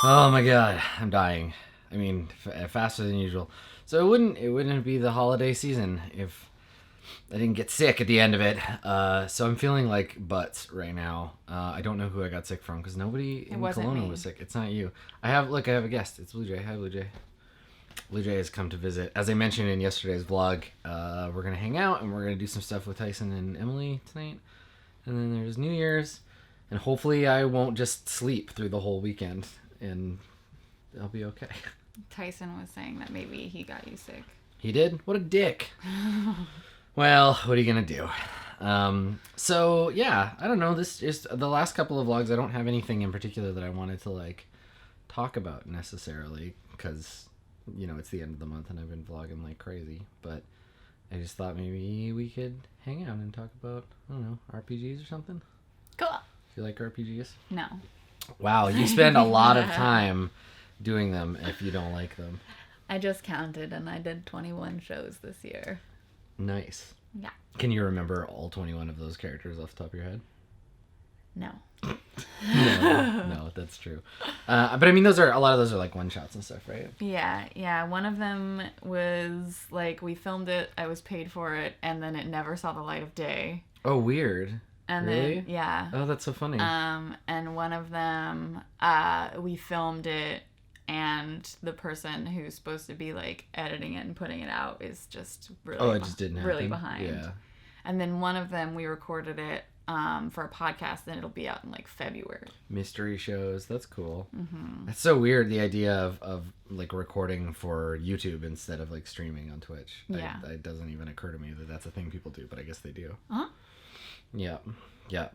Oh my god, I'm dying. I mean, faster than usual. So it wouldn't be the holiday season if I didn't get sick at the end of it. So I'm feeling like butts right now. I don't know who I got sick from because nobody in Kelowna was sick. It's not you. I have a guest. It's Bluejay. Hi, Bluejay. Bluejay has come to visit. As I mentioned in yesterday's vlog, we're gonna hang out and we're gonna do some stuff with Tyson and Emily tonight. And then there's New Year's, and hopefully I won't just sleep through the whole weekend, and I'll be okay. Tyson was saying that maybe he got you sick. He did? What a dick. Well, what are you gonna do? So yeah, I don't know. This is the last couple of vlogs. I don't have anything in particular that I wanted to like talk about necessarily because it's the end of the month and I've been vlogging like crazy. But I just thought maybe we could hang out and talk about RPGs or something. Cool. Do you like RPGs? No. Wow, you spend a lot of time doing them if you don't like them. I just counted and I did 21 shows this year. Nice. Yeah. Can you remember all 21 of those characters off the top of your head? No. No, that's true. But I mean, a lot of those are like one shots and stuff, right? Yeah. One of them was like we filmed it, I was paid for it, and then it never saw the light of day. Oh, weird. And really? then yeah. Oh, that's so funny. And one of them, we filmed it, and the person who's supposed to be like editing it and putting it out is just really it just didn't happen. Really behind. Yeah. And then one of them we recorded it for a podcast, and it'll be out in like February. Mystery shows, that's cool. Mm-hmm. That's so weird, the idea of like recording for YouTube instead of like streaming on Twitch. Yeah. It doesn't even occur to me that that's a thing people do, but I guess they do. Uh-huh. Yeah.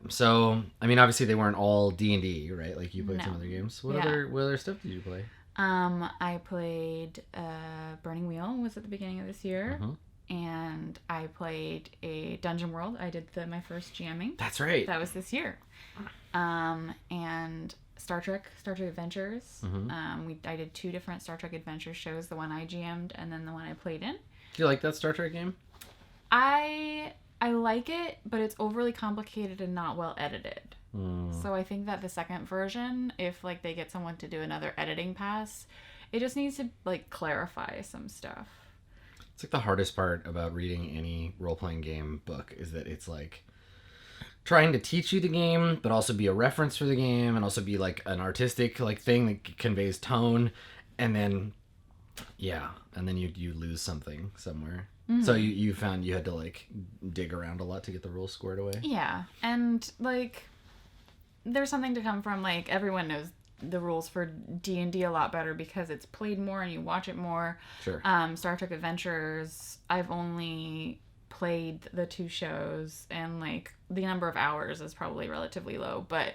So I mean, obviously they weren't all D&D, right? Like you played some other games. What other stuff did you play? I played Burning Wheel was at the beginning of this year. Uh-huh. And I played a Dungeon World. I did my first GMing. That's right. That was this year. And Star Trek Adventures. Mm-hmm. I did 2 different Star Trek Adventure shows. The one I GM'd and then the one I played in. Do you like that Star Trek game? I like it, but it's overly complicated and not well edited. So I think that the second version, if like they get someone to do another editing pass, it just needs to like clarify some stuff. It's like the hardest part about reading any role-playing game book is that it's like trying to teach you the game, but also be a reference for the game, and also be like an artistic like thing that conveys tone, and then you lose something somewhere. Mm-hmm. So you found you had to like dig around a lot to get the rules squared away. Yeah, and like there's something to come from like everyone knows the rules for D&D a lot better because it's played more and you watch it more. Sure. Star Trek Adventures, I've only played the 2 shows and like the number of hours is probably relatively low, but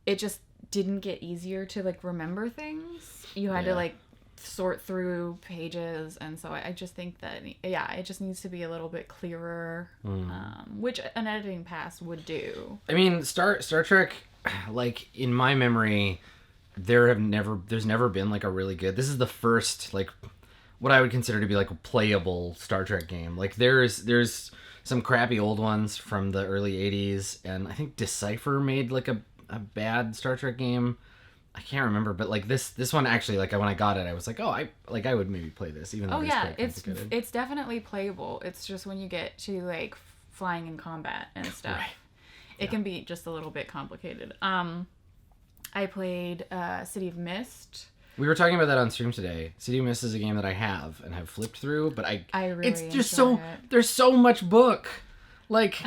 it just didn't get easier to like remember things. You had to like sort through pages, and so I just think that it just needs to be a little bit clearer, which an editing pass would do. I mean, Star Trek, like in my memory, there's never been like a really good. This is the first like what I would consider to be like a playable Star Trek game. Like there's some crappy old ones from the early 80s, and I think Decipher made like a bad Star Trek game. I can't remember, but like this one actually, like when I got it, I was like, I would maybe play this, even though it's definitely playable. It's just when you get to like flying in combat and stuff, right. It can be just a little bit complicated. I played City of Mist. We were talking about that on stream today. City of Mist is a game that I have and have flipped through, but I really it's just there's so much book. Like,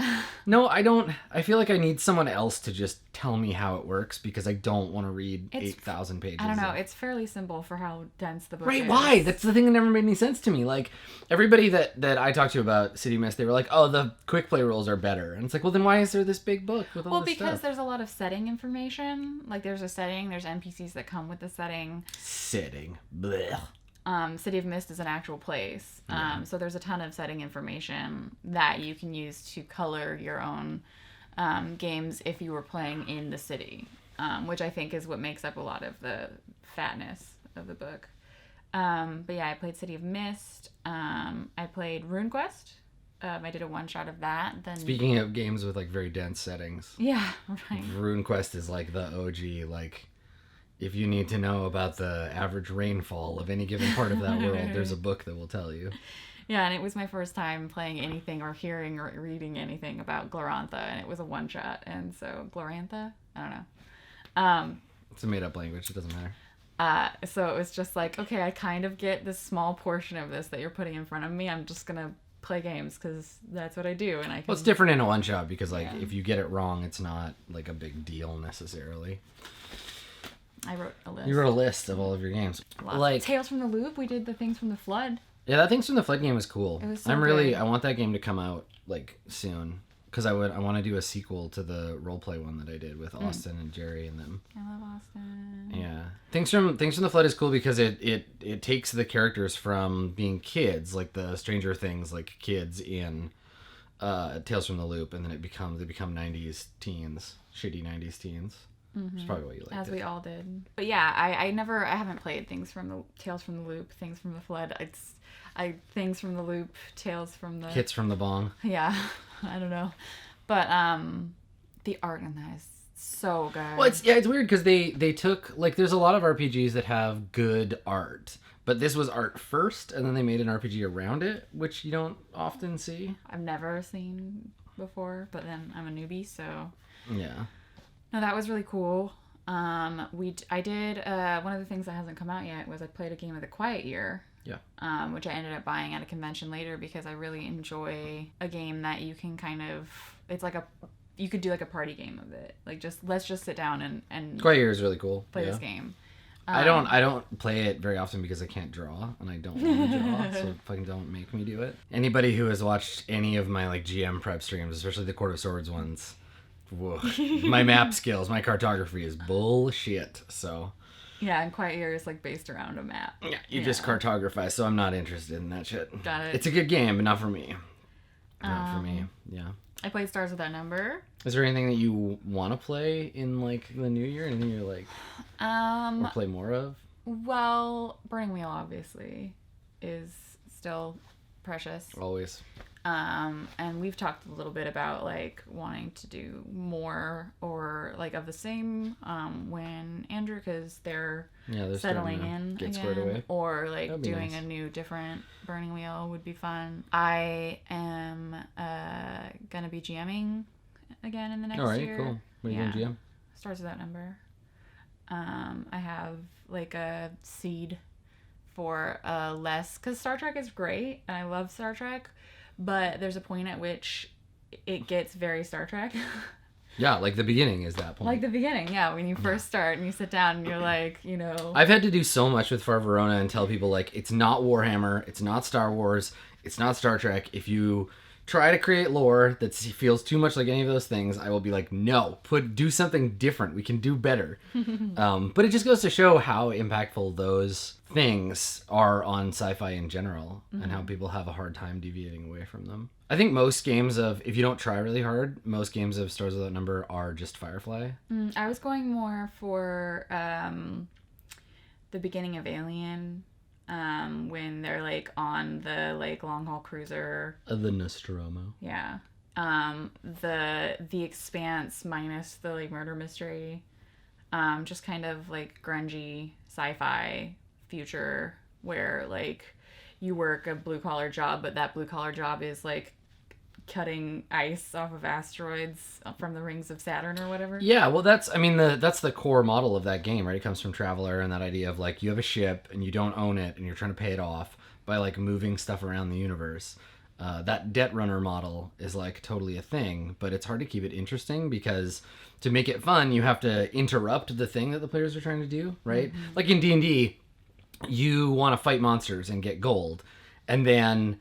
no, I don't. I feel like I need someone else to just tell me how it works because I don't want to read 8,000 pages. I don't know. It's fairly simple for how dense the book is. Right, why? That's the thing that never made any sense to me. Like, everybody that I talked to about City Mist, they were like, oh, the quick play rules are better. And it's like, well, then why is there this big book with all this stuff? Well, because there's a lot of setting information. Like, there's a setting. There's NPCs that come with the setting. Setting. Blech. City of Mist is an actual place. So there's a ton of setting information that you can use to color your own games if you were playing in the city, which I think is what makes up a lot of the fatness of the book. But yeah, I played City of Mist. I played RuneQuest. I did a one-shot of that. Then speaking of games with like very dense settings. Yeah, right. RuneQuest is like the OG, like if you need to know about the average rainfall of any given part of that world, there's a book that will tell you. Yeah, and it was my first time playing anything or hearing or reading anything about Glorantha, and it was a one-shot, and so Glorantha? I don't know. It's a made-up language. It doesn't matter. So it was just like, okay, I kind of get this small portion of this that you're putting in front of me. I'm just going to play games because that's what I do. And I can... Well, it's different in a one-shot because, like, if you get it wrong, it's not, like, a big deal necessarily. I wrote a list. You wrote a list of all of your games. Like Tales from the Loop. We did the Things from the Flood. Yeah, that Things from the Flood game was cool. It was so I want that game to come out, like, soon. Because I want to do a sequel to the roleplay one that I did with Austin and Jerry and them. I love Austin. Yeah. Things from the Flood is cool because it takes the characters from being kids, like the Stranger Things, like kids in Tales from the Loop, and then they become 90s teens, shitty 90s teens. Mm-hmm. Which is probably what you liked. As we all did. But yeah, I haven't played Tales from the Loop, Things from the Flood. Things from the Loop, Tales from the... Hits from the Bong. Yeah. I don't know. But the art in that is so good. Well, it's weird because they took, like, there's a lot of RPGs that have good art, but this was art first, and then they made an RPG around it, which you don't often see. I've never seen before, but then I'm a newbie, so... Yeah. No, that was really cool. I did one of the things that hasn't come out yet was I played a game of The Quiet Year. Yeah. Which I ended up buying at a convention later because I really enjoy a game that you can kind of... It's like you could do like a party game of it. Like, let's just sit down and Quiet Year is really cool. Play this game. I don't play it very often because I can't draw, and I don't want to draw, so fucking don't make me do it. Anybody who has watched any of my, like, GM prep streams, especially the Court of Swords ones, whoa, my map skills, my cartography is bullshit, so... Yeah, and Quiet Year is, like, based around a map. Yeah, you just cartographize, so I'm not interested in that shit. Got it. It's a good game, but not for me. Not for me, yeah. I played Stars Without Number. Is there anything that you want to play in, like, the new year? Anything you're, like, or play more of? Well, Burning Wheel, obviously, is still precious. Always. And we've talked a little bit about, like, wanting to do more or, like, of the same when Andrew, because they're settling in get again, squared away. Or, like, doing a new, different Burning Wheel would be fun. I am gonna be GMing again in the next year. All right, cool. What are you doing, GM? Stars Without Number. I have, like, a seed for less, because Star Trek is great, and I love Star Trek, but there's a point at which it gets very Star Trek. Yeah, like the beginning is that point. Like the beginning, yeah, when you first start and you sit down and you're like, you know... I've had to do so much with Far Verona and tell people, like, it's not Warhammer, it's not Star Wars, it's not Star Trek. If you try to create lore that feels too much like any of those things, I will be like, no, do something different. We can do better. But it just goes to show how impactful those things are on sci-fi in general, and how people have a hard time deviating away from them. I think most games if you don't try really hard, most games of Stars Without Number are just Firefly. I was going more for the beginning of Alien, when they're, like, on the, like, long haul cruiser. The Nostromo. Yeah. The Expanse minus the, like, murder mystery. Just kind of, like, grungy sci-fi future where, like, you work a blue collar job, but that blue collar job is, like, cutting ice off of asteroids from the rings of Saturn or whatever. Yeah, well, that's the core model of that game, right? It comes from Traveller, and that idea of, like, you have a ship and you don't own it and you're trying to pay it off by, like, moving stuff around the universe. That debt runner model is, like, totally a thing, but it's hard to keep it interesting because to make it fun, you have to interrupt the thing that the players are trying to do, right? Like in D&D, you want to fight monsters and get gold, and then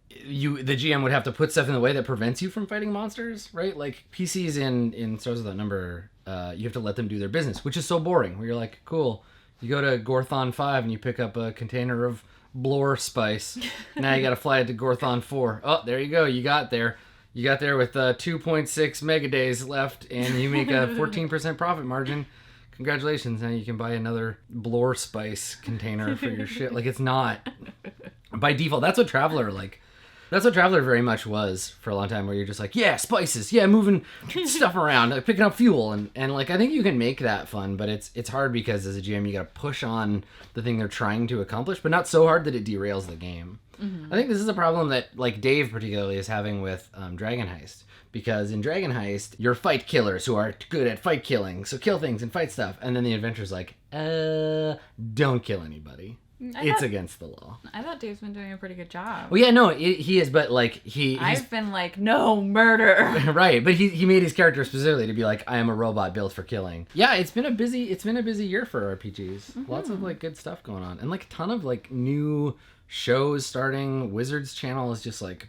the GM would have to put stuff in the way that prevents you from fighting monsters, right? Like PCs in Stars Without Number, you have to let them do their business, which is so boring. Where you're like, cool, you go to Gorthon 5 and you pick up a container of Blore spice. Now you got to fly it to Gorthon 4. Oh, there you go. You got there with 2.6 mega days left, and you make a 14% profit margin. Congratulations. Now you can buy another Blore spice container for your shit. Like, it's not by default. That's what Traveller, like, That's what Traveler very much was for a long time, where you're just like, yeah, spices, yeah, moving stuff around, like picking up fuel, and like I think you can make that fun, but it's hard because as a GM you got to push on the thing they're trying to accomplish, but not so hard that it derails the game. I think this is a problem that like Dave particularly is having with Dragon Heist, because in Dragon Heist you're fight killers who are good at fight killing, so kill things and fight stuff, and then the adventure's like, don't kill anybody. It's against the law. I thought Dave's been doing a pretty good job. Well, yeah, no, he is, but like I've been like, no murder. Right, but he made his character specifically to be like, I am a robot built for killing. Yeah, it's been a busy year for RPGs. Lots of like good stuff going on, and like a ton of like new shows starting. Wizards Channel is just like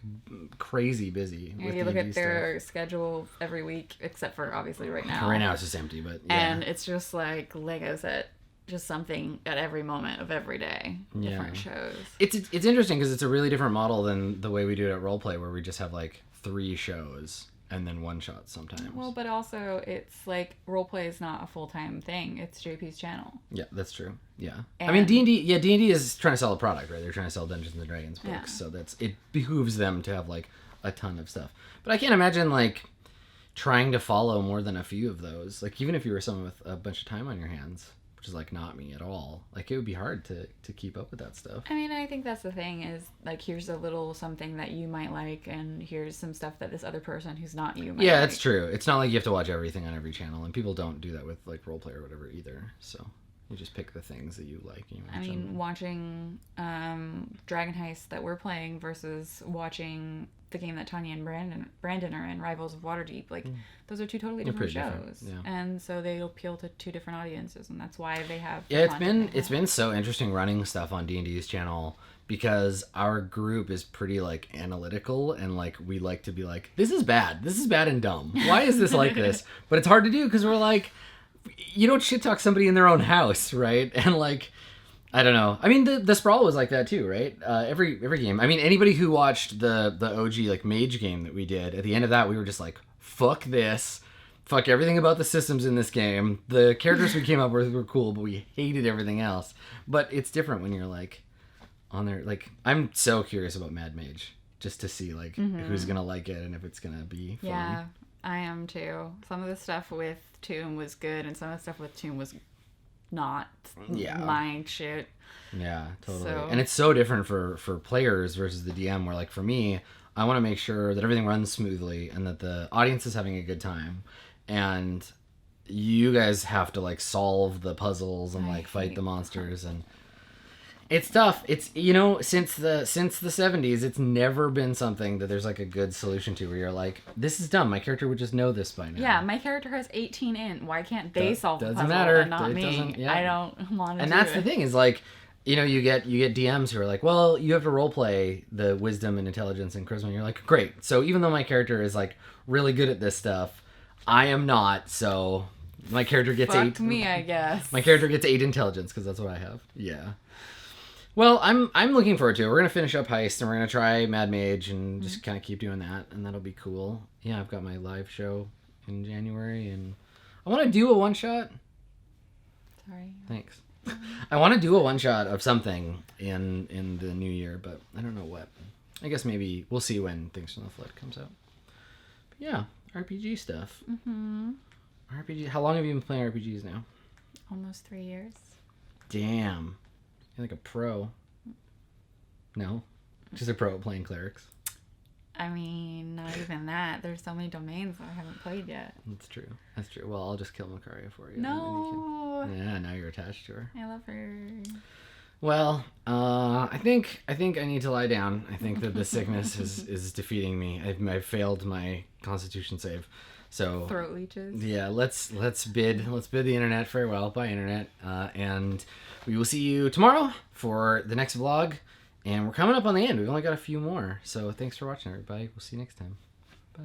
crazy busy. Yeah, you look at their schedule every week, except for obviously right now. Right now it's just empty, but yeah. And it's just like Legos at just something at every moment of every day. Different shows. It's interesting because it's a really different model than the way we do it at Roleplay, where we just have like 3 shows and then one shot sometimes. Well, but also it's like Roleplay is not a full-time thing. It's JP's channel. Yeah, that's true. Yeah. And I mean, D&D is trying to sell a product, right? They're trying to sell Dungeons and Dragons books. So it behooves them to have like a ton of stuff. But I can't imagine like trying to follow more than a few of those. Like even if you were someone with a bunch of time on your hands, which is like not me at all, like it would be hard to keep up with that stuff. I mean, I think that's the thing is like, here's a little something that you might like, and here's some stuff that this other person who's not you might like. That's true. It's not like you have to watch everything on every channel, and people don't do that with like Roleplay or whatever either, so you just pick the things that you like. I mean, watching Dragon Heist that we're playing versus watching the game that Tanya and Brandon are in, Rivals of Waterdeep, like those are 2 totally different shows, and so they appeal to 2 different audiences, and that's why they have. Yeah, it's been so interesting running stuff on D&D's channel, because our group is pretty like analytical, and like we like to be like, this is bad and dumb. Why is this like this? But it's hard to do because we're like, you don't shit talk somebody in their own house, right? And like, I don't know. I mean, the Sprawl was like that too, right? Every game. I mean, anybody who watched the OG like Mage game that we did, at the end of that, we were just like, fuck this. Fuck everything about the systems in this game. The characters we came up with were cool, but we hated everything else. But it's different when you're like on there. Like, I'm so curious about Mad Mage, just to see like who's gonna like it and if it's gonna be fun. Yeah, I am too. Some of the stuff with Tomb was good, and some of the stuff with Tomb was not my shit. Yeah, totally. And it's so different for players versus the DM, where like for me, I want to make sure that everything runs smoothly and that the audience is having a good time, and you guys have to like solve the puzzles and like fight the monsters, and it's tough. It's, you know, since the 70s, it's never been something that there's like a good solution to, where you're like, this is dumb. My character would just know this by now. Yeah, my character has 18 in. Why can't they solve the puzzle matter. and not me? Yeah. I don't want to do it. And that's the thing is like, you know, you get DMs who are like, well, you have to roleplay the wisdom and intelligence and charisma. And you're like, great. So even though my character is like really good at this stuff, I am not. So my character gets Fuck 8. me, I guess. My character gets 8 intelligence because that's what I have. Yeah. Well, I'm looking forward to it. We're going to finish up Heist, and we're going to try Mad Mage and just kind of keep doing that, and that'll be cool. Yeah, I've got my live show in January, and I want to do a one-shot. Sorry. Thanks. I want to do a one-shot of something in the new year, but I don't know what. I guess maybe we'll see when Things from the Flood comes out. But yeah, RPG stuff. RPG. How long have you been playing RPGs now? Almost 3 years. Damn. You're like a pro. No? Just a pro at playing clerics. I mean, not even that. There's so many domains that I haven't played yet. That's true. Well, I'll just kill Makaria for you. No. Yeah, now you're attached to her. I love her. Well, I think I need to lie down. I think that the sickness is defeating me. I've failed my Constitution save. So throat leeches. Yeah, let's bid the internet farewell. Bye, internet. And we will see you tomorrow for the next vlog. And we're coming up on the end. We've only got a few more. So thanks for watching, everybody. We'll see you next time. Bye.